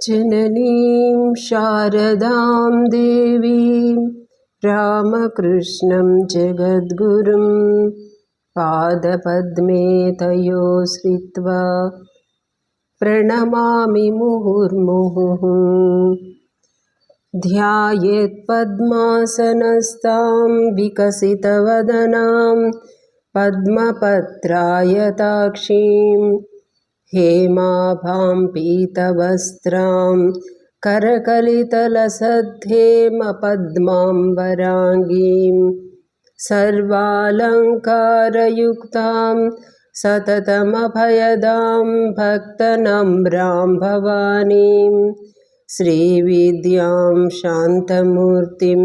जननीं शारदां देवीं रामकृष्णं जगद्गुरुं पादपद्मे तयो श्रित्वा प्रणमामि मुहुर्मुहुः। ध्यायेत्पद्मासनस्तां विकसितवदनां पद्मपत्रायताक्षीं हेमाभां पीतवस्त्रां करकलितलसद्धेमपद्माम्बराङ्गीं सर्वालङ्कारयुक्तां सततमभयदां भक्तनम्रां भवानीं श्रीविद्यां शान्तमूर्तिं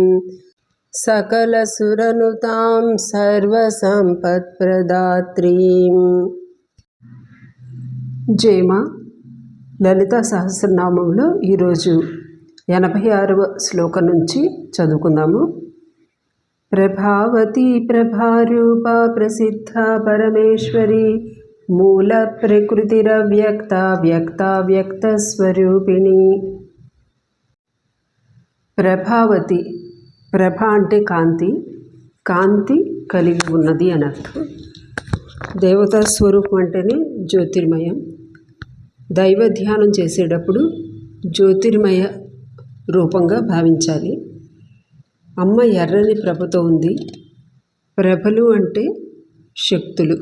सकलसुरनुतां सर्वसम्पत्प्रदात्रीं। జయమ లలిత సహస్రనామంలో ఈరోజు 86వ శ్లోకం నుంచి చదువుకుందాము. ప్రభావతి ప్రభారూప ప్రసిద్ధ పరమేశ్వరి మూల ప్రకృతిరవ్యక్త వ్యక్త వ్యక్త స్వరూపిణి. ప్రభావతి, ప్రభ అంటే కాంతి, కాంతి కలిగి ఉన్నది అని అర్థం. దేవతా స్వరూపం అంటేనే జ్యోతిర్మయం. దైవ ధ్యానం చేసేటప్పుడు జ్యోతిర్మయ రూపంగా భావించాలి. అమ్మ ఎర్రని ప్రభతో ఉంది. ప్రభలు అంటే శక్తులు.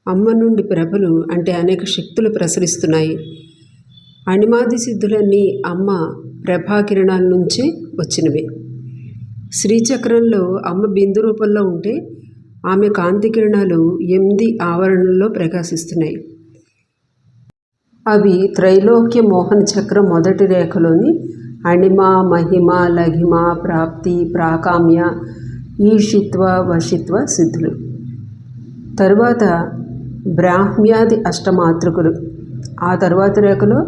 అమ్మ నుండి ప్రభలు అంటే అనేక శక్తులు ప్రసరిస్తున్నాయి. అణిమాది సిద్ధులన్నీ అమ్మ ప్రభాకిరణాల నుంచే వచ్చినవే. శ్రీచక్రంలో అమ్మ బిందు రూపంలో ఉంటే ఆమె కాంతి కిరణాలు 8 ఆవరణల్లో ప్రకాశిస్తున్నాయి. అవి త్రైలోక్య మోహన చక్రం మొదటి రేఖలోని అణిమ, మహిమ, లఘిమ, ప్రాప్తి, ప్రాకామ్య, ఈషిత్వ, వశిత్వ సిద్ధులు. తరువాత బ్రాహ్మ్యాది అష్టమాతృకులు. ఆ తరువాత రేఖలో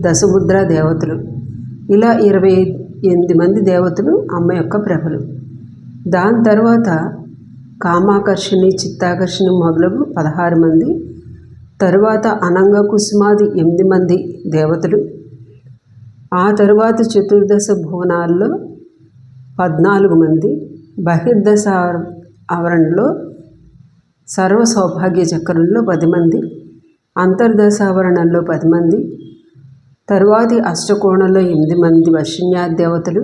దశముద్ర దేవతలు. ఇలా 28 మంది దేవతలు అమ్మ యొక్క ప్రభలు. దాని తర్వాత కామాకర్షిణి, చిత్తాకర్షిణి మొదలగు 16 మంది. తరువాత అనంగ కుసుమాది 8 మంది దేవతలు. ఆ తరువాత చతుర్దశ భువనాల్లో 14 మంది. బహిర్దశ ఆవరణలో సర్వ సౌభాగ్య చక్రంలో 10 మంది. అంతర్దశావరణంలో 10 మంది. తరువాతి అష్టకోణంలో 8 మంది వశిన్యాది దేవతలు.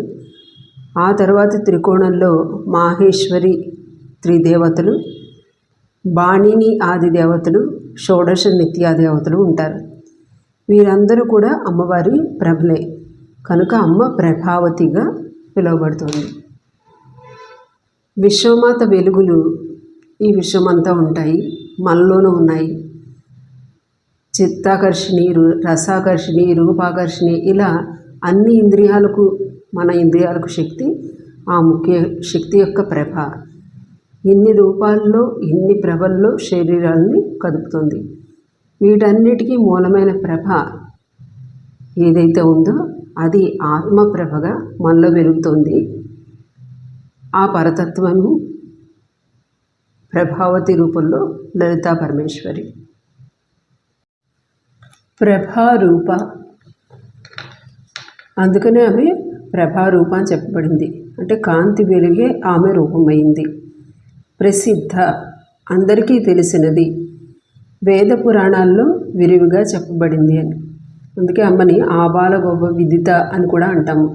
ఆ తర్వాత త్రికోణంలో మాహేశ్వరి త్రిదేవతలు, బాణిని ఆది దేవతలు, షోడశ నిత్యాదేవతలు ఉంటారు. వీరందరూ కూడా అమ్మవారి ప్రభలే కనుక అమ్మ ప్రభావతిగా పిలువబడుతుంది. విశ్వమాత వెలుగులు ఈ విశ్వమంతా ఉంటాయి, మనలోనూ ఉన్నాయి. చిత్తాకర్షిణి, రసాకర్షిణి, రూపాకర్షిణి, ఇలా అన్ని ఇంద్రియాలకు, మన ఇంద్రియాలకు శక్తి ఆ ముఖ్య శక్తి యొక్క ప్రభ. ఇన్ని రూపాల్లో, ఇన్ని ప్రభల్లో శరీరాలని కదుపుతుంది. వీటన్నిటికీ మూలమైన ప్రభ ఏదైతే ఉందో అది ఆత్మప్రభగా మనలో వెలుగుతుంది. ఆ పరతత్వము ప్రభావతి రూపంలో లలితా పరమేశ్వరి. ప్రభారూప, అందుకనే ఆమె ప్రభారూప అని చెప్పబడింది. అంటే కాంతి వెలుగే ఆమె రూపమైంది. ప్రసిద్ధ, అందరికీ తెలిసినది, వేద పురాణాల్లో విరివిగా చెప్పబడింది అని. అందుకే అమ్మని ఆబాల గొప్ప విదిత అని కూడా అంటాము.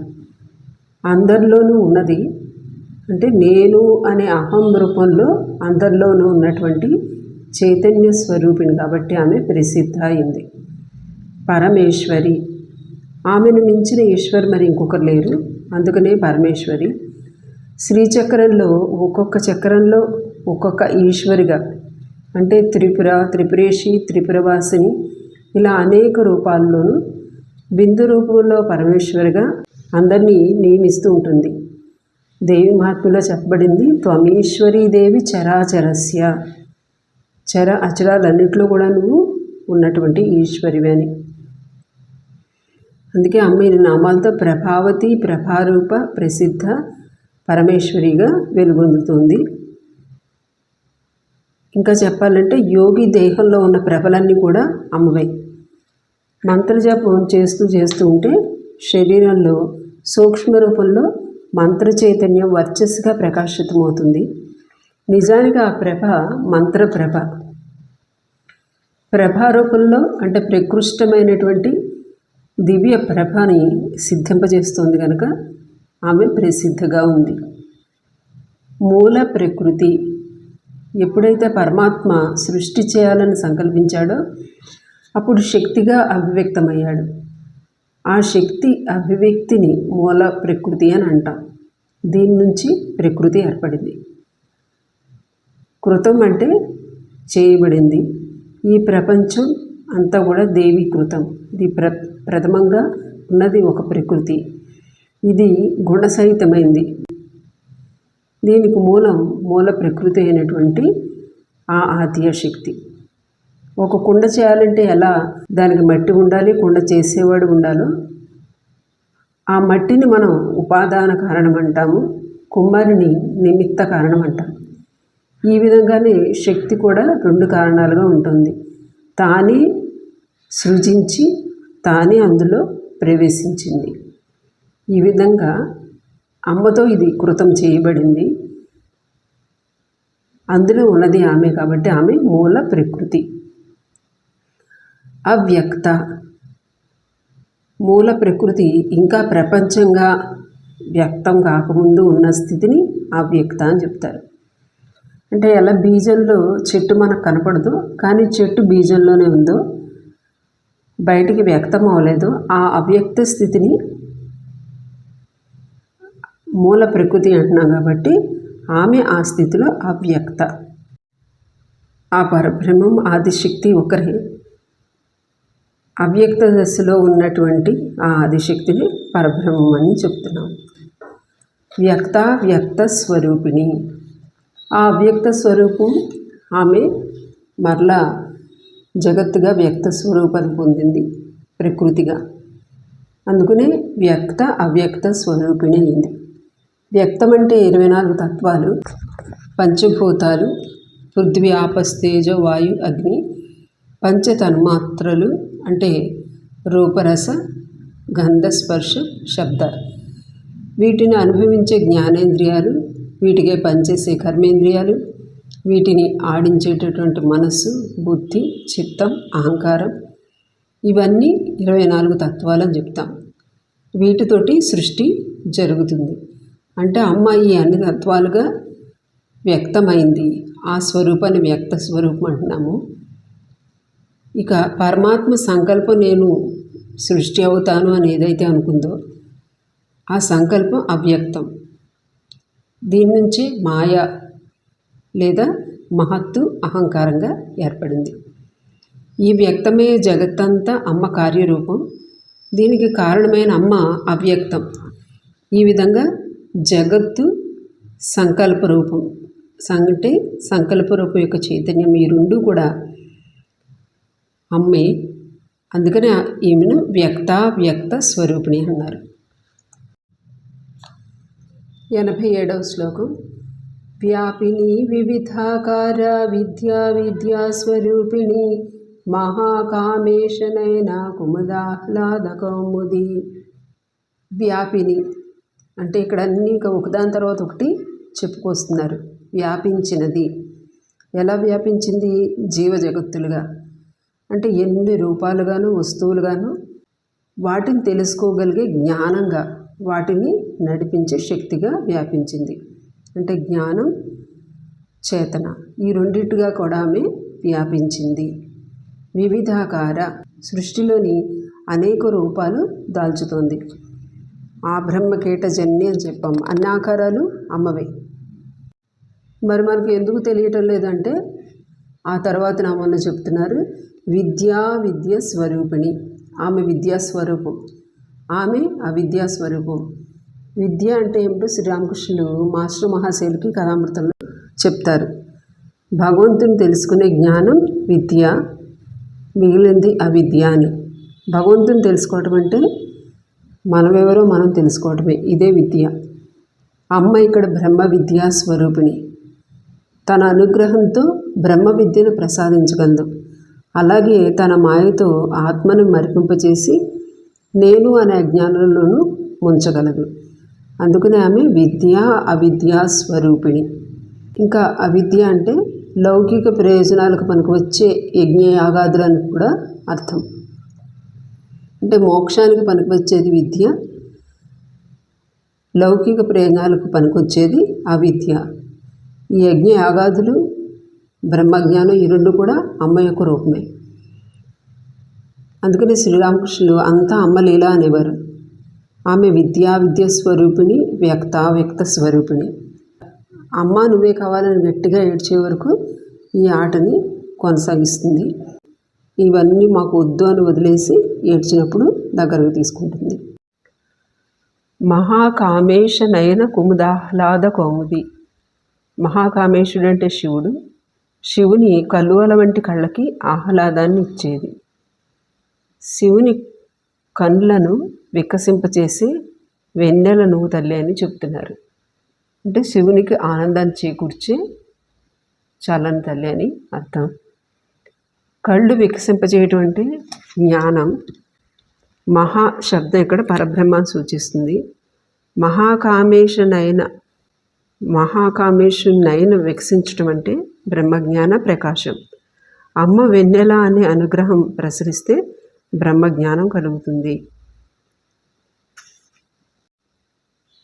అందరిలోనూ ఉన్నది అంటే నేను అనే అహం రూపంలో అందరిలోనూ ఉన్నటువంటి చైతన్య స్వరూపిణి కాబట్టి ఆమె ప్రసిద్ధ అయింది. పరమేశ్వరి, ఆమెను మించిన ఈశ్వర్ మరి ఇంకొకరు లేరు, అందుకనే పరమేశ్వరి. శ్రీచక్రంలో ఒక్కొక్క చక్రంలో ఒక్కొక్క ఈశ్వరిగా అంటే త్రిపుర, త్రిపురేషి, త్రిపురవాసిని ఇలా అనేక రూపాల్లోనూ బిందు రూపంలో పరమేశ్వరిగా అందరినీ నియమిస్తూ ఉంటుంది. దేవి మహాత్మ్యంలో చెప్పబడింది, త్వమీశ్వరీ దేవి చరాచరస్య, చర అచరాలన్నింటిలో కూడా నువ్వు ఉన్నటువంటి ఈశ్వరివి అని. అందుకే అమ్మ ఈ నామాలతో ప్రభావతి, ప్రభారూప, ప్రసిద్ధ, పరమేశ్వరిగా వెలుగొందుతుంది. ఇంకా చెప్పాలంటే యోగి దేహంలో ఉన్న ప్రభలన్నీ కూడా అమ్మవే. మంత్రజపం చేస్తూ ఉంటే శరీరంలో సూక్ష్మ రూపంలో మంత్ర చైతన్యం వర్చస్సుగా ప్రకాశితమవుతుంది. నిజానికి ఆ ప్రభ మంత్రప్రభ. ప్రభారూపంలో అంటే ప్రకృష్టమైనటువంటి దివ్య ప్రభని సిద్ధింపజేస్తుంది కనుక ఆమె ప్రసిద్ధిగా ఉంది. మూల ప్రకృతి. ఎప్పుడైతే పరమాత్మ సృష్టి చేయాలని సంకల్పించాడో అప్పుడు శక్తిగా అభివ్యక్తమయ్యాడు. ఆ శక్తి అభివ్యక్తిని మూల ప్రకృతి అని అంటాం. దీని నుంచి ప్రకృతి ఏర్పడింది. కృతం అంటే చేయబడింది. ఈ ప్రపంచం అంతా కూడా దేవి కృతం. ఇది ప్రథమంగా ఉన్నది ఒక ప్రకృతి. ఇది గుణసహితమైంది. దీనికి మూల ప్రకృతి అయినటువంటి ఆ ఆద్య శక్తి. ఒక కుండ చేయాలంటే ఎలా దానికి మట్టి ఉండాలి, కుండ చేసేవాడు ఉండాలో ఆ మట్టిని మనం ఉపాదాన కారణం అంటాము, కుమ్మరిని నిమిత్త కారణం అంటాం. ఈ విధంగానే శక్తి కూడా రెండు కారణాలుగా ఉంటుంది. తానే సృజించి తానే అందులో ప్రవేశించింది. ఈ విధంగా అమ్మతో ఇది కృతం చేయబడింది. అందులో ఉన్నది ఆమె కాబట్టి ఆమె మూల ప్రకృతి. అవ్యక్త. మూల ప్రకృతి ఇంకా ప్రపంచంగా వ్యక్తం కాకముందు ఉన్న స్థితిని అవ్యక్త అని చెప్తారు. అంటే ఎలా బీజంలో చెట్టు మనకు కనపడదు, కానీ చెట్టు బీజంలోనే ఉందో, బయటికి వ్యక్తం అవ్వలేదు, ఆ అవ్యక్త స్థితిని మూల ప్రకృతి అంటున్నాం కాబట్టి ఆమె ఆ స్థితిలో అవ్యక్త. ఆ పరబ్రహ్మం ఆదిశక్తి ఒకరే. అవ్యక్త దశలో ఉన్నటువంటి ఆ ఆదిశక్తిని పరబ్రహ్మం అని చెప్తున్నాం. వ్యక్త స్వరూపిణి. ఆ అవ్యక్త స్వరూపం ఆమె మరలా జగత్తుగా వ్యక్త స్వరూపాన్ని పొందింది ప్రకృతిగా. అందుకనే అవ్యక్త స్వరూపిణి అయింది. వ్యక్తం అంటే 24 తత్వాలు, పంచభూతాలు, పృథ్వీ ఆపస్తేజ వాయు అగ్ని, పంచతన్మాత్రలు అంటే రూపరస గంధ స్పర్శ శబ్ద. వీటిని అనుభవించే జ్ఞానేంద్రియాలు, వీటికే పనిచేసే కర్మేంద్రియాలు, వీటిని ఆడించేటటువంటి మనస్సు, బుద్ధి, చిత్తం, అహంకారం, ఇవన్నీ 24 తత్వాలని చెప్తాం. వీటితోటి సృష్టి జరుగుతుంది. అంటే అమ్మ ఈ అన్ని తత్వాలుగా వ్యక్తమైంది. ఆ స్వరూపాన్ని వ్యక్త స్వరూపం అంటున్నాము. ఇక పరమాత్మ సంకల్పం నేను సృష్టి అవుతాను అని ఏదైతే అనుకుందో ఆ సంకల్పం అవ్యక్తం. దీని నుంచి మాయ లేదా మహత్తు అహంకారంగా ఏర్పడింది. ఈ వ్యక్తమే జగత్తంతా అమ్మ కార్యరూపం. దీనికి కారణమైన అమ్మ అవ్యక్తం. ఈ విధంగా జగత్తు సంకల్పరూపం, అంటే సంకల్పరూపం యొక్క చైతన్యం, ఈ రెండు కూడా అమ్మే. అందుకని ఈమెను వ్యక్త స్వరూపిణి అన్నారు. 87వ శ్లోకం. వ్యాపిని వివిధాకార విద్యా స్వరూపిణి మహాకామేశనయన కుముదాహ్లాద కౌముది. వ్యాపిని అంటే ఇక్కడ అన్నీ ఒకదాని తర్వాత ఒకటి చెప్పుకొస్తున్నారు. వ్యాపించినది. ఎలా వ్యాపించింది? జీవ జగత్తులుగా, అంటే ఎన్ని రూపాలుగాను వస్తువులుగాను వాటిని తెలుసుకోగలిగే జ్ఞానంగా, వాటిని నడిపించే శక్తిగా వ్యాపించింది. అంటే జ్ఞానం, చేతన, ఈ రెండింటిగా కూడా ఆమె వ్యాపించింది. వివిధాకార, సృష్టిలోని అనేక రూపాలు దాల్చుతోంది. ఆ బ్రహ్మకీటజన్య అని చెప్పాం. అన్ని ఆకారాలు అమ్మవే. మరి మనకు ఎందుకు తెలియటం లేదంటే ఆ తర్వాత నామన్న చెప్తున్నారు. విద్య స్వరూపిణి. ఆమె విద్యాస్వరూపం, ఆమె అవిద్యాస్వరూపం. విద్య అంటే ఏమిటో శ్రీరామకృష్ణులు మాస్టర్ మహాశైలికి కథామృతంలో చెప్తారు. భగవంతుని తెలుసుకునే జ్ఞానం విద్య, మిగిలింది అవిద్య అని. భగవంతుని తెలుసుకోవటం అంటే మనమెవరో మనం తెలుసుకోవటమే, ఇదే విద్య. అమ్మ ఇక్కడ బ్రహ్మ విద్యా స్వరూపిణి. తన అనుగ్రహంతో బ్రహ్మ విద్యను ప్రసాదించగలదు. అలాగే తన మాయతో ఆత్మను మరిపింపచేసి నేను అనే అజ్ఞానంలోనూ ముంచగలదు. అందుకని ఆమె విద్య అవిద్యా స్వరూపిణి. ఇంకా అవిద్య అంటే లౌకిక ప్రయోజనాలకు పనికివచ్చే యజ్ఞయాగాదులని కూడా అర్థం. అంటే మోక్షానికి పనికివచ్చేది విద్య, లౌకిక ప్రయోజనాలకు పనికొచ్చేది అవిద్య. ఈ యజ్ఞయాగాదులు బ్రహ్మజ్ఞానం ఈ రెండు కూడా అమ్మ యొక్క రూపమే. అందుకని శ్రీరామకృష్ణులు అంతా అమ్మ లీల అనేవారు. ఆమె విద్య స్వరూపిణి, వ్యక్త స్వరూపిణి. అమ్మ నువ్వే కావాలని గట్టిగా ఏడ్చే వరకు ఈ ఆటని కొనసాగిస్తుంది. ఇవన్నీ మాకు వద్దు అని వదిలేసి ఏడ్చినప్పుడు దగ్గరకు తీసుకుంటుంది. మహాకామేశ నయన కుముదాహ్లాద కౌముది. మహాకామేశుడు అంటే శివుడు. శివుని కలువల వంటి కళ్ళకి ఆహ్లాదాన్ని ఇచ్చేది. శివుని కళ్ళను వికసింపచేసి వెన్నెల నువ్వు తల్లి అని చెప్తున్నారు. అంటే శివునికి ఆనందాన్ని చేకూర్చే చల్లని తల్లి అని అర్థం. కళ్ళు వికసింపచేయటం అంటే జ్ఞానం. మహా శబ్దం ఇక్కడ పరబ్రహ్మాన్ని సూచిస్తుంది. మహాకామేశు నయన వికసించటం అంటే బ్రహ్మజ్ఞాన ప్రకాశం. అమ్మ వెన్నెల అనే అనుగ్రహం ప్రసరిస్తే బ్రహ్మజ్ఞానం కలుగుతుంది.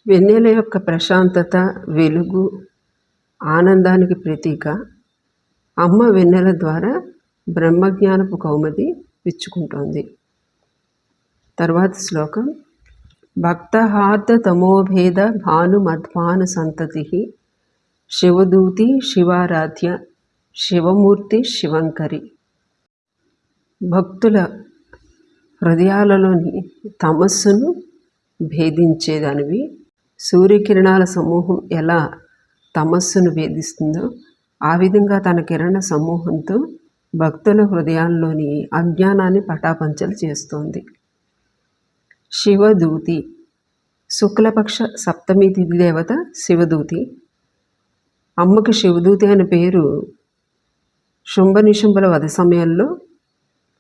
వెన్నెల యొక్క ప్రశాంతత, వెలుగు, ఆనందానికి ప్రతీక. అమ్మ వెన్నెల ద్వారా బ్రహ్మజ్ఞానపు కౌముది విచ్చుకుంటోంది. తర్వాత శ్లోకం. భక్తహార్ద తమోభేద భానుమద్భాను సంతతి శివదూతి శివారాధ్య శివమూర్తి శివంకరి. భక్తుల హృదయాలలోని తమస్సును భేదించేదానివి. సూర్యకిరణాల సమూహం ఎలా తమస్సును భేదిస్తుందో ఆ విధంగా తన కిరణ సమూహంతో భక్తుల హృదయాల్లోని అజ్ఞానాన్ని పటాపంచలు చేస్తోంది. శివదూతి. శుక్లపక్ష సప్తమి తిథి దేవత శివదూతి. అమ్మకి శివదూతి అనే పేరు శుంభనిశుంభుల వధ సమయంలో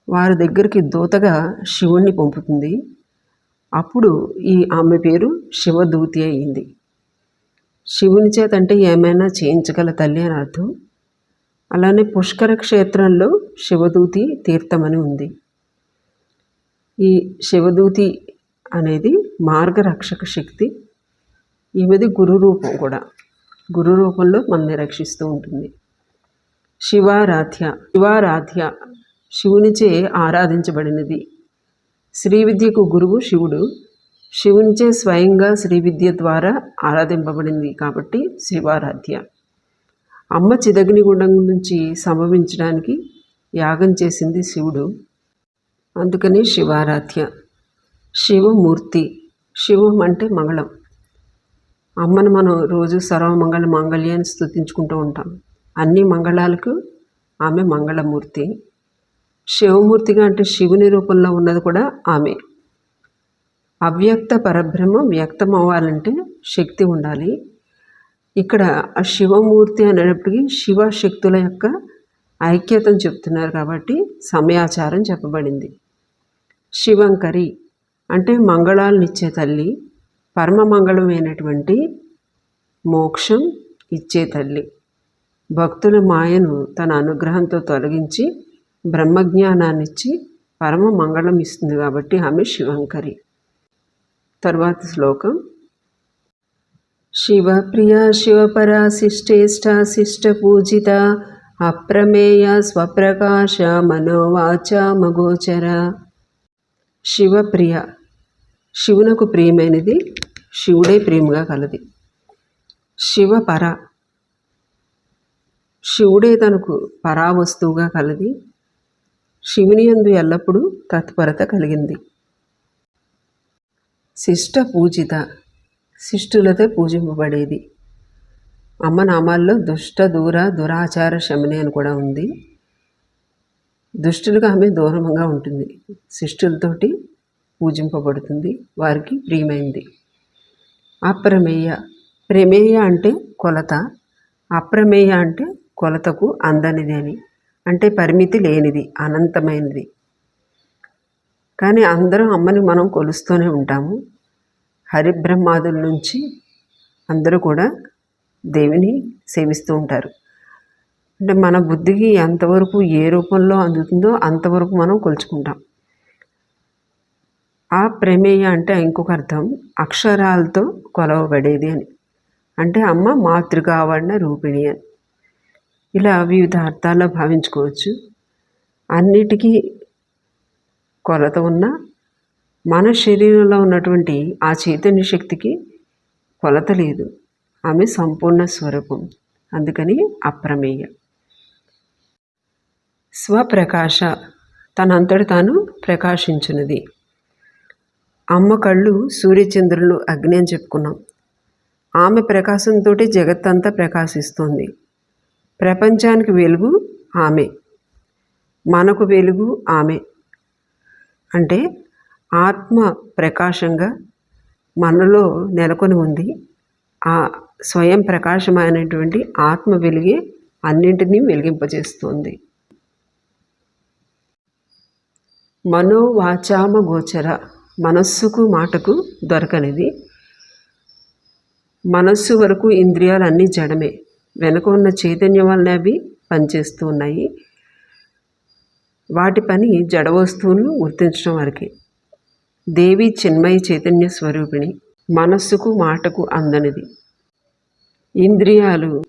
వారి దగ్గరికి దూతగా శివుణ్ణి పంపుతుంది. అప్పుడు ఆమె పేరు శివదూతి అయింది. శివుని చేత అంటే ఏమైనా చేయించగల తల్లి అని అర్థం. అలానే పుష్కర క్షేత్రంలో శివదూతి తీర్థమని ఉంది. ఈ శివదూతి అనేది మార్గరక్షక శక్తి. ఈమెది గురు రూపం కూడా. గురు రూపంలో మనల్ని రక్షిస్తూ ఉంటుంది. శివారాధ్య శివునిచే ఆరాధించబడినది. శ్రీ విద్యకు గురువు శివుడు. శివునిచే స్వయంగా శ్రీ విద్య ద్వారా ఆరాధింపబడింది కాబట్టి శివారాధ్య. అమ్మ చిదగ్నిగుండం నుంచి సంభవించడానికి యాగం చేసింది శివుడు. అందుకని శివారాధ్య. శివమూర్తి. శివం అంటే మంగళం. అమ్మను మనం రోజు సర్వమంగళ మాంగళ్యాన్ని స్తుతించుకుంటూ ఉంటాం. అన్ని మంగళాలకు ఆమె మంగళమూర్తి. శివమూర్తిగా అంటే శివుని రూపంలో ఉన్నది కూడా ఆమె. అవ్యక్త పరబ్రహ్మం వ్యక్తం అవ్వాలంటే శక్తి ఉండాలి. ఇక్కడ ఆ శివమూర్తి అనేటప్పటికీ శివశక్తుల యొక్క ఐక్యతను చెప్తున్నారు కాబట్టి సమయాచారం చెప్పబడింది. శివంకరి అంటే మంగళాలనిచ్చే తల్లి, పరమ మంగళమైనటువంటి మోక్షం ఇచ్చే తల్లి. భక్తుల మాయను తన అనుగ్రహంతో తొలగించి బ్రహ్మజ్ఞానాన్నిచ్చి పరమ మంగళం ఇస్తుంది కాబట్టి ఆమె శివంకరి. తర్వాత శ్లోకం. శివప్రియ శివపరా శిష్టేష్ట పూజిత అప్రమేయ స్వప్రకాశ మనోవాచ మగోచర. శివప్రియ. శివునకు ప్రియమైనది, శివుడే ప్రియముగా కలది. శివపర. శివుడే తనకు పరావస్తువుగా కలది. శివుని యందు ఎల్లప్పుడూ తత్పరత కలిగింది. శిష్ట పూజిత. శిష్టులతో పూజింపబడేది. అమ్మ నామాల్లో దుష్ట దూర దురాచార శమని అని కూడా ఉంది. దుష్టులుగా ఆమె దూరంగా ఉంటుంది. శిష్టులతోటి పూజింపబడుతుంది, వారికి ప్రియమైంది. అప్రమేయ. ప్రమేయ అంటే కొలత, అప్రమేయ అంటే కొలతకు అందనిది అని. అంటే పరిమితి లేనిది, అనంతమైనది. కానీ అందరం అమ్మని మనం కొలుస్తూనే ఉంటాము. హరిబ్రహ్మాదుల నుంచి అందరూ కూడా దేవిని సేవిస్తూ ఉంటారు. అంటే మన బుద్ధికి ఎంతవరకు ఏ రూపంలో అందుతుందో అంతవరకు మనం కొలుచుకుంటాం. ఆ ప్రమేయ అంటే ఇంకొక అర్థం అక్షరాలతో కొలవబడేది అని. అంటే అమ్మ మాతృకావర్ణ రూపిణి అని. ఇలా వివిధ అర్థాల్లో భావించుకోవచ్చు. అన్నిటికీ కొలత ఉన్న మన శరీరంలో ఉన్నటువంటి ఆ చైతన్య శక్తికి కొలత లేదు. ఆమె సంపూర్ణ స్వరూపం. అందుకని అప్రమేయ. స్వప్రకాశ, తనంతటి తాను ప్రకాశించున్నది. అమ్మ కళ్ళు సూర్యచంద్రులు, అగ్ని అని చెప్పుకున్నాం. ఆమె ప్రకాశంతో జగత్తంతా ప్రకాశిస్తుంది. ప్రపంచానికి వెలుగు ఆమె, మనకు వెలుగు ఆమె. అంటే ఆత్మ ప్రకాశంగా మనలో నెలకొని ఉంది. ఆ స్వయం ప్రకాశమైనటువంటి ఆత్మ వెలుగే అన్నింటినీ వెలిగింపజేస్తుంది. మనోవాచామ గోచర, మనస్సుకు మాటకు దొరకనిది. మనస్సు వరకు ఇంద్రియాలన్నీ జడమే. వెనక ఉన్న చైతన్యం వల్లనే అవి పనిచేస్తూ ఉన్నాయి. వాటి పని జడ వస్తువులను గుర్తించడం వరకే. దేవి చిన్మయ చైతన్య స్వరూపిణి, మనస్సుకు మాటకు అందనిది. ఇంద్రియాలు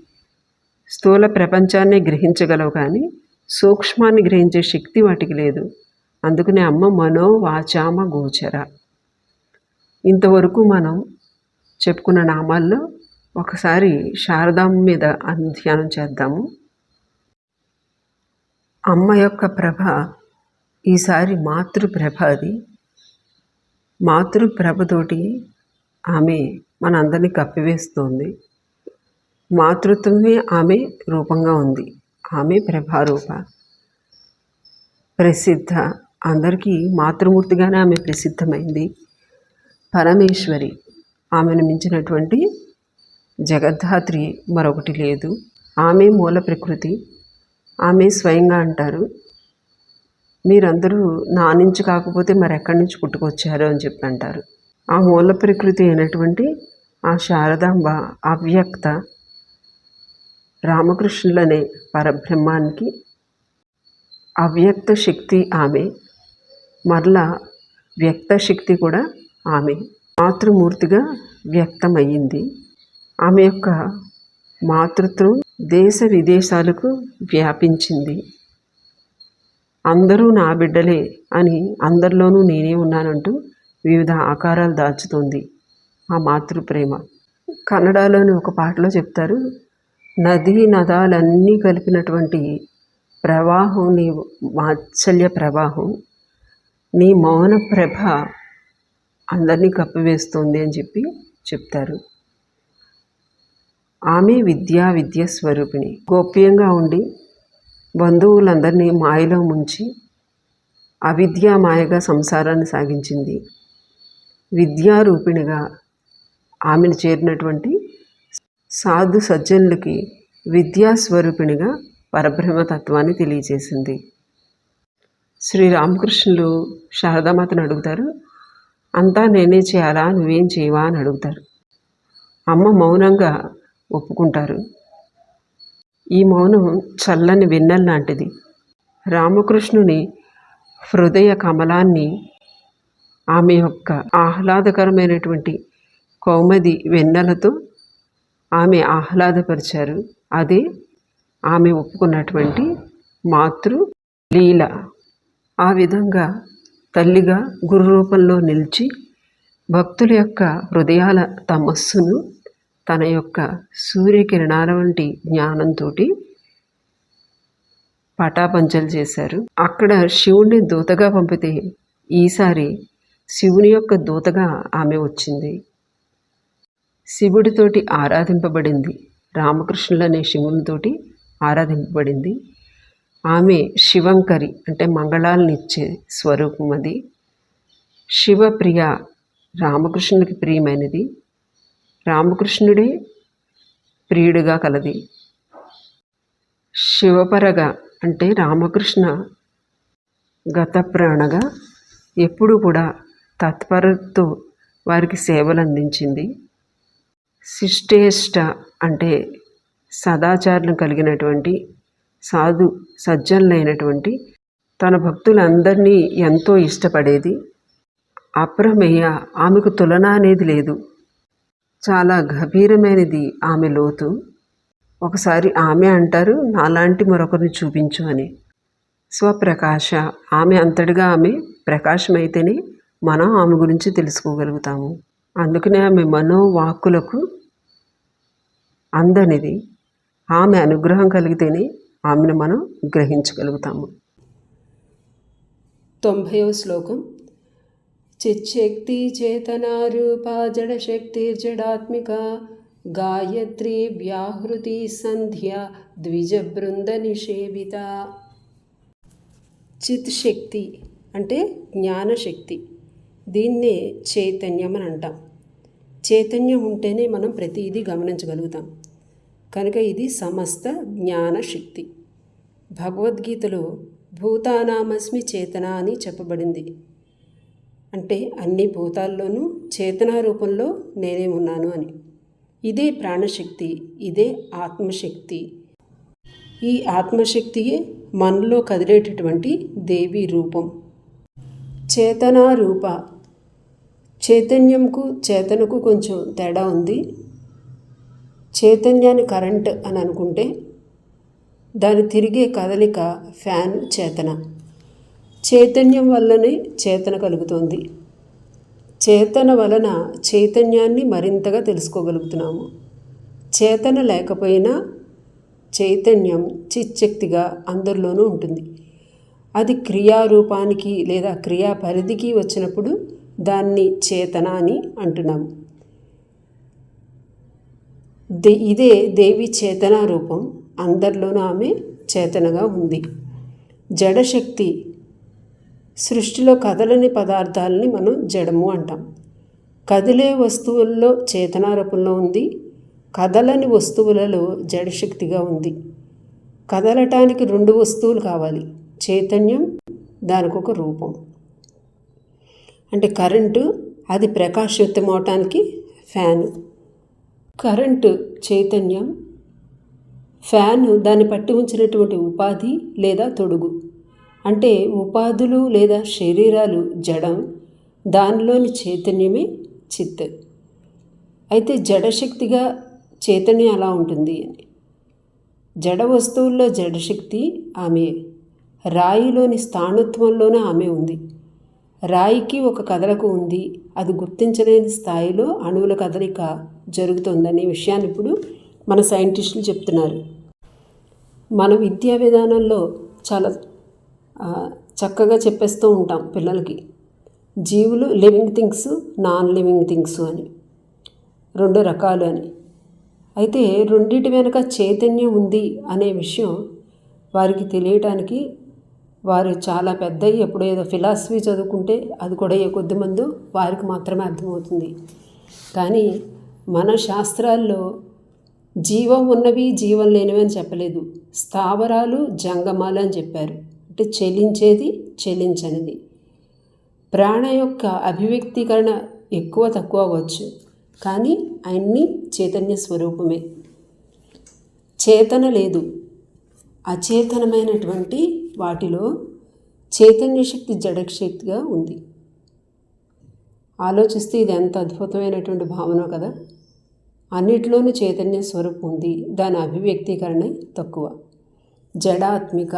స్థూల ప్రపంచాన్ని గ్రహించగలవు, కానీ సూక్ష్మాన్ని గ్రహించే శక్తి వాటికి లేదు. అందుకనే అమ్మ మనోవాచామ గోచర. ఇంతవరకు మనం చెప్పుకున్న నామాల్లో ఒకసారి శారదాంబ మీద ధ్యానం చేద్దాము. అమ్మ యొక్క ప్రభ ఈసారి మాతృప్రభ. అది మాతృప్రభతోటి ఆమె మనందరినీ కప్పివేస్తోంది. మాతృత్వమే ఆమె రూపంగా ఉంది. ఆమె ప్రభారూప, ప్రసిద్ధ. అందరికీ మాతృమూర్తిగానే ఆమె ప్రసిద్ధమైంది. పరమేశ్వరి, ఆమెను మించినటువంటి జగద్ధాత్రి మరొకటి లేదు. ఆమె మూల ప్రకృతి. ఆమె స్వయంగా అంటారు, మీరందరూ నా నుంచి కాకపోతే మరెక్కడి నుంచి పుట్టుకొచ్చారు అని చెప్పి అంటారు. ఆ మూల ప్రకృతి అయినటువంటి ఆ శారదాంబ అవ్యక్త రామకృష్ణులనే పరబ్రహ్మానికి అవ్యక్త శక్తి ఆమె. మరలా వ్యక్త శక్తి కూడా ఆమె. మాతృమూర్తిగా వ్యక్తమయ్యింది. ఆమె యొక్క మాతృత్వం దేశ విదేశాలకు వ్యాపించింది. అందరూ నా బిడ్డలే అని, అందరిలోనూ నేనే ఉన్నానంటూ వివిధ ఆకారాలు దాల్చుతుంది ఆ మాతృప్రేమ. కన్నడలోని ఒక పాటలో చెప్తారు, నదీ నదాలన్నీ కలిపినటువంటి ప్రవాహం నీ వాత్సల్య ప్రవాహం, నీ మౌన ప్రభ అందరినీ కప్పివేస్తుంది అని చెప్పి చెప్తారు. ఆమె విద్య స్వరూపిణి. గోప్యంగా ఉండి బంధువులందరినీ మాయలో ముంచి అవిద్యా మాయగా సంసారాన్ని సాగించింది. విద్యారూపిణిగా ఆమెను చేరినటువంటి సాధు సజ్జనులకి విద్యాస్వరూపిణిగా పరబ్రహ్మతత్వాన్ని తెలియజేసింది. శ్రీరామకృష్ణులు శారదామాతను అడుగుతారు, అంతా నేనే చేయాలా, నువ్వేం చేయవా అని అడుగుతారు. అమ్మ మౌనంగా ఒప్పుకుంటారు. ఈ మౌనం చల్లని వెన్నెల లాంటిది. రామకృష్ణుని హృదయ కమలాన్ని ఆమె యొక్క ఆహ్లాదకరమైనటువంటి కౌమది వెన్నెలతో ఆమె ఆహ్లాదపరిచారు. అదే ఆమె ఒప్పుకున్నటువంటి మాతృ లీల. ఆ విధంగా తల్లిగా గురు రూపంలో నిలిచి భక్తుల యొక్క హృదయాల తమస్సును తన యొక్క సూర్యకిరణాల వంటి జ్ఞానంతో పటాపంచలు చేశారు. అక్కడ శివుణ్ణి దూతగా పంపితే ఈసారి శివుని యొక్క దూతగా ఆమె వచ్చింది. శివుడితోటి ఆరాధింపబడింది. రామకృష్ణులనే శివునితోటి ఆరాధింపబడింది. ఆమె శివంకరి, అంటే మంగళాలనిచ్చే స్వరూపం. అది శివప్రియ, రామకృష్ణునికి ప్రియమైనది. రామకృష్ణుడే ప్రియుడిగా కలది. శివపరగా అంటే రామకృష్ణ గత ప్రాణగా ఎప్పుడు కూడా తత్పరతతో వారికి సేవలు అందించింది. శిష్టేష్ట అంటే సదాచారం కలిగినటువంటి సాధు సజ్జనులైనటువంటి తన భక్తులందరినీ ఎంతో ఇష్టపడేది. అప్రమేయ, ఆమెకు తులన అనేది లేదు. చాలా గభీరమైనది ఆమె లోతు. ఒకసారి ఆమె అంటారు, నాలాంటి మరొకరిని చూపించు అని. స్వప్రకాశ, ఆమె అంతటిగా ఆమె ప్రకాశమైతేనే మనం ఆమె గురించి తెలుసుకోగలుగుతాము. అందుకనే ఆమె మనోవాక్కులకు అందనిది. ఆమె అనుగ్రహం కలిగితేనే ఆమెను మనం గ్రహించగలుగుతాము. 90వ శ్లోకం. చిచ్చక్తి చేతనారూపా జడశక్తిర్జడాత్మిక గాయత్రీ వ్యాహృతి సంధ్య ద్విజబృంద నిషేవిత. చిత్ శక్తి అంటే జ్ఞానశక్తి. దీన్నే చైతన్యం అని అంటాం. చైతన్యం ఉంటేనే మనం ప్రతిదీ గమనించగలుగుతాం. కనుక ఇది సమస్త జ్ఞానశక్తి. భగవద్గీతలో భూతానామస్మి చేతన అని చెప్పబడింది. అంటే అన్ని భూతాల్లోనూ చేతనా రూపంలో నేనే ఉన్నాను అని. ఇదే ప్రాణశక్తి, ఇదే ఆత్మశక్తి. ఈ ఆత్మశక్తియే మనలో కదిలేటటువంటి దేవి రూపం. చేతనా రూప. చైతన్యంకు చేతనకు కొంచెం తేడా ఉంది. చైతన్యాన్ని కరెంట్ అని అనుకుంటే దాని తిరిగే కదలిక ఫ్యాన్ చేతన. చైతన్యం వల్లనే చేతన కలుగుతుంది. చేతన వలన చైతన్యాన్ని మరింతగా తెలుసుకోగలుగుతున్నాము. చేతన లేకపోయినా చైతన్యం చిచ్చక్తిగా అందరిలోనూ ఉంటుంది. అది క్రియారూపానికి లేదా క్రియా పరిధికి వచ్చినప్పుడు దాన్ని చేతన అని అంటున్నాము. ఇదే దేవి చేతన రూపం. అందరిలోనూ ఆమె చేతనగా ఉంది. జడశక్తి. సృష్టిలో కదలని పదార్థాలని మనం జడము అంటాం. కదిలే వస్తువుల్లో చేతన రూపంలో ఉంది. కదలని వస్తువులలో జడశక్తిగా ఉంది. కదలటానికి 2 వస్తువులు కావాలి, చైతన్యం, దానికి ఒక రూపం. అంటే కరెంటు, అది ప్రకాశయుక్తం అవటానికి ఫ్యాను. కరెంటు చైతన్యం, ఫ్యాను దాన్ని పట్టి ఉంచినటువంటి ఉపాధి లేదా తొడుగు. అంటే ఉపాధులు లేదా శరీరాలు జడం, దానిలోని చైతన్యమే చిత్. అయితే జడశక్తిగా చైతన్యం ఎలా ఉంటుంది అని. జడ వస్తువుల్లో జడశక్తి ఆమె. రాయిలోని స్థాణుత్వంలోనే ఆమె ఉంది. రాయికి ఒక కదలిక ఉంది. అది గుర్తించలేని స్థాయిలో అణువుల కదలిక జరుగుతుందనే విషయాన్ని ఇప్పుడు మన సైంటిస్టులు చెప్తున్నారు. మన విద్యా విధానంలో చాలా చక్కగా చెప్పేస్తూ ఉంటాం పిల్లలకి. జీవులు living things, non living things అని 2 రకాలు అని. అయితే రెండిటి వెనుక చైతన్యం ఉంది అనే విషయం వారికి తెలియటానికి వారు చాలా పెద్ద ఎప్పుడు ఏదో ఫిలాసఫీ చదువుకుంటే అది కూడా ఏ కొద్దిమందో వారికి మాత్రమే అర్థమవుతుంది. కానీ మన శాస్త్రాల్లో జీవం ఉన్నవి, జీవం లేనివి అని చెప్పలేదు. స్థావరాలు, జంగమాలు అని చెప్పారు. అంటే చెలించేది, చెలించనిది. ప్రాణ యొక్క అభివ్యక్తీకరణ ఎక్కువ తక్కువ అవ్వచ్చు, కానీ అన్నీ చైతన్య స్వరూపమే. చేతన లేదు. అచేతనమైనటువంటి వాటిలో చైతన్య శక్తి జడశక్తిగా ఉంది. ఆలోచిస్తే ఇది ఎంత అద్భుతమైనటువంటి భావన కదా. అన్నిటిలోనూ చైతన్య స్వరూపం ఉంది, దాని అభివ్యక్తీకరణ తక్కువ. జడాత్మిక.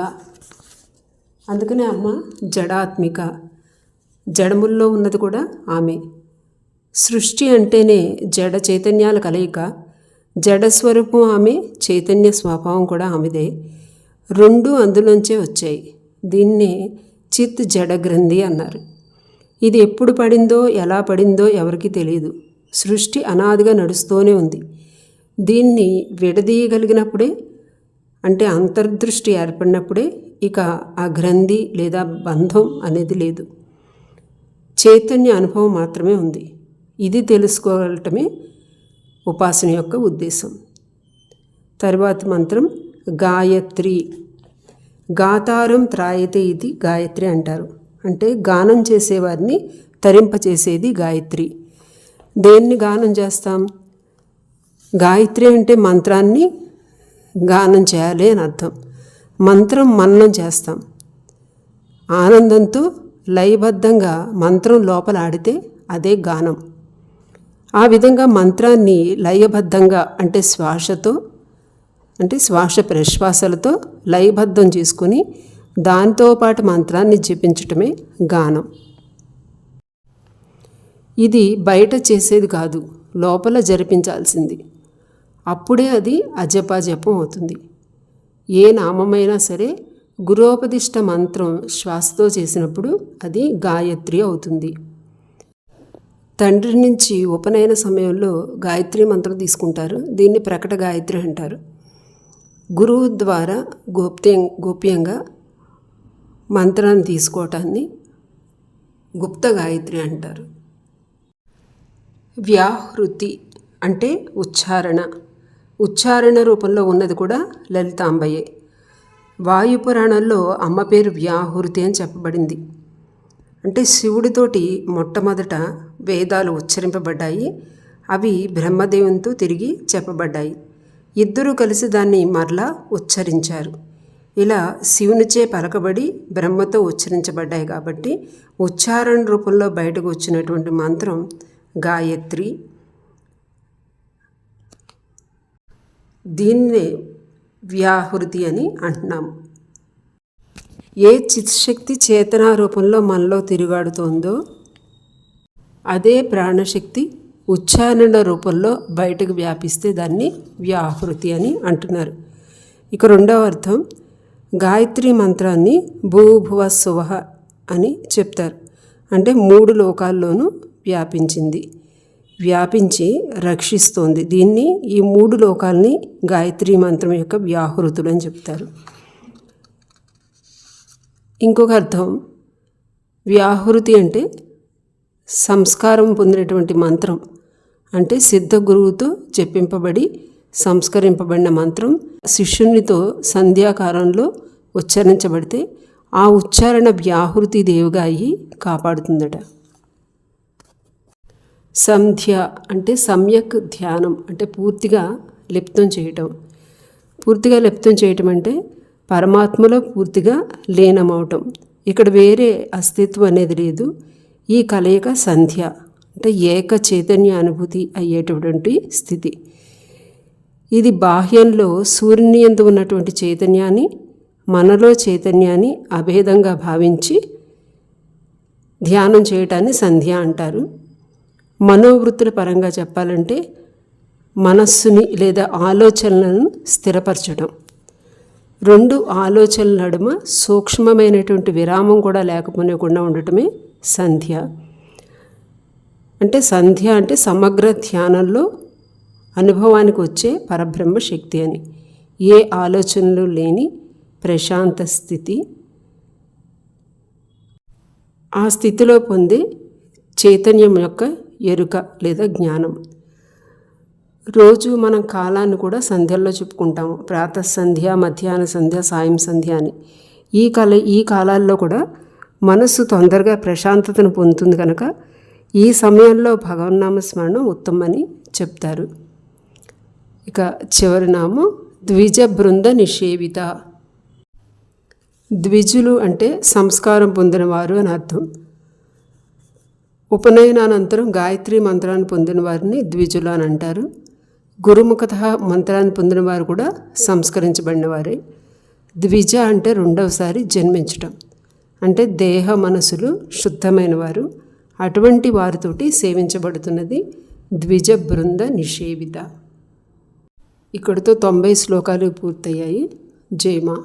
అందుకనే అమ్మ జడాత్మిక. జడముల్లో ఉన్నది కూడా ఆమె. సృష్టి అంటేనే జడ చైతన్యాల కలయిక. జడస్వరూపం ఆమె, చైతన్య స్వభావం కూడా ఆమెదే. 2 అందులోంచే వచ్చాయి. దీన్నే చిత్ జడ గ్రంథి అన్నారు. ఇది ఎప్పుడు పడిందో, ఎలా పడిందో ఎవరికీ తెలియదు. సృష్టి అనాదిగా నడుస్తూనే ఉంది. దీన్ని విడదీయగలిగినప్పుడే, అంటే అంతర్దృష్టి ఏర్పడినప్పుడే ఇక ఆ గ్రంథి లేదా బంధం అనేది లేదు. చైతన్య అనుభవం మాత్రమే ఉంది. ఇది తెలుసుకోవటమే ఉపాసన యొక్క ఉద్దేశం. తరువాత మంత్రం గాయత్రి. గాతారం త్రాయతే ఇది గాయత్రి అంటారు. అంటే గానం చేసేవారిని తరింపచేసేది గాయత్రి. దేన్ని గానం చేస్తాం? గాయత్రి అంటే మంత్రాన్ని గానం చేయాలి అని అర్థం. మంత్రం మననం చేస్తాం. ఆనందంతో లయబద్ధంగా మంత్రం లోపల ఆడితే అదే గానం. ఆ విధంగా మంత్రాన్ని లయబద్ధంగా అంటే శ్వాస ప్రశ్వాసలతో లయబద్ధం చేసుకుని దాంతోపాటు మంత్రాన్ని జపించటమే గానం. ఇది బయట చేసేది కాదు, లోపల జరిపించాల్సింది. అప్పుడే అది అజపాజపం అవుతుంది. ఏ నామమైనా సరే గురోపదిష్ట మంత్రం శ్వాసతో చేసినప్పుడు అది గాయత్రి అవుతుంది. తండ్రి నుంచి ఉపనయన సమయంలో గాయత్రి మంత్రం తీసుకుంటారు. దీన్ని ప్రకట గాయత్రి అంటారు. గురువు ద్వారా గోప్యంగా మంత్రాన్ని తీసుకోవటాన్ని గుప్త గాయత్రి అంటారు. వ్యాహృతి అంటే ఉచ్చారణ రూపంలో ఉన్నది కూడా లలితాంబయే. వాయుపురాణంలో అమ్మ పేరు వ్యాహృతి అని చెప్పబడింది. అంటే శివుడితోటి మొట్టమొదట వేదాలు ఉచ్చరింపబడ్డాయి. అవి బ్రహ్మదేవునితో తిరిగి చెప్పబడ్డాయి. ఇద్దరూ కలిసి దాన్ని మరలా ఉచ్చరించారు. ఇలా శివునిచే పలకబడి బ్రహ్మతో ఉచ్చరించబడ్డాయి కాబట్టి ఉచ్చారణ రూపంలో బయటకు వచ్చినటువంటి మంత్రం గాయత్రి. దీన్నే వ్యాహృతి అని అంటున్నాము. ఏ చిత్శక్తి చేతనా రూపంలో మనలో తిరుగాడుతోందో అదే ప్రాణశక్తి ఉచ్చారణ రూపంలో బయటకు వ్యాపిస్తే దాన్ని వ్యాహృతి అని అంటున్నారు. ఇక రెండవ అర్థం, గాయత్రి మంత్రాన్ని భూభువ సువహ అని చెప్తారు. అంటే 3 లోకాల్లోనూ వ్యాపించి రక్షిస్తోంది. దీన్ని ఈ 3 లోకాల్ని గాయత్రి మంత్రం యొక్క వ్యాహృతులు అని చెప్తారు. ఇంకొక అర్థం, వ్యాహృతి అంటే సంస్కారం పొందినటువంటి మంత్రం. అంటే సిద్ధ గురువుతో చెప్పింపబడి సంస్కరింపబడిన మంత్రం శిష్యునితో సంధ్యాకాలంలో ఉచ్చరించబడితే ఆ ఉచ్చారణ వ్యాహృతి దేవుగా అయ్యి కాపాడుతుందట. సంధ్య అంటే సమ్యక్ ధ్యానం, అంటే పూర్తిగా లిప్తం చేయటం అంటే పరమాత్మలో పూర్తిగా లీనమవటం. ఇక్కడ వేరే అస్తిత్వం అనేది లేదు. ఈ కలయిక సంధ్య అంటే ఏక చైతన్య అనుభూతి అయ్యేటటువంటి స్థితి. ఇది బాహ్యంలో సూర్యుని యందు ఉన్నటువంటి చైతన్యాన్ని, మనలో చైతన్యాన్ని అభేదంగా భావించి ధ్యానం చేయటాన్ని సంధ్య అంటారు. మనోవృత్తుల పరంగా చెప్పాలంటే మనస్సుని లేదా ఆలోచనలను స్థిరపరచడం. 2 ఆలోచనల నడుమ సూక్ష్మమైనటువంటి విరామం కూడా లేకపోకుండా ఉండటమే సంధ్య. అంటే సంధ్య అంటే సమగ్ర ధ్యానంలో అనుభవానికి వచ్చే పరబ్రహ్మ శక్తి అని. ఏ ఆలోచనలు లేని ప్రశాంత స్థితి. ఆ స్థితిలో పొందే చైతన్యం యొక్క ఎరుక లేదా జ్ఞానం. రోజు మనం కాలాన్ని కూడా సంధ్యల్లో చెప్పుకుంటాము. ప్రాతః సంధ్య, మధ్యాహ్న సంధ్య, సాయం సంధ్య అని. ఈ కాలాల్లో కూడా మనస్సు తొందరగా ప్రశాంతతను పొందుతుంది కనుక ఈ సమయంలో భగవన్నామ స్మరణం ఉత్తమని చెప్తారు. ఇక చివరి నామం ద్విజ బృంద నిషేవిత. ద్విజులు అంటే సంస్కారం పొందినవారు అని అర్థం. ఉపనయనానంతరం గాయత్రి మంత్రాన్ని పొందిన వారిని ద్విజులు అని అంటారు. గురుముఖత మంత్రాన్ని పొందిన వారు కూడా సంస్కరించబడిన వారే. ద్విజ అంటే 2వసారి జన్మించటం, అంటే దేహ మనసులు శుద్ధమైన వారు. అటువంటి వారితోటి సేవించబడుతున్నది ద్విజ బృంద నిషేవిత. ఇక్కడితో 90 శ్లోకాలు పూర్తయ్యాయి. జై మా.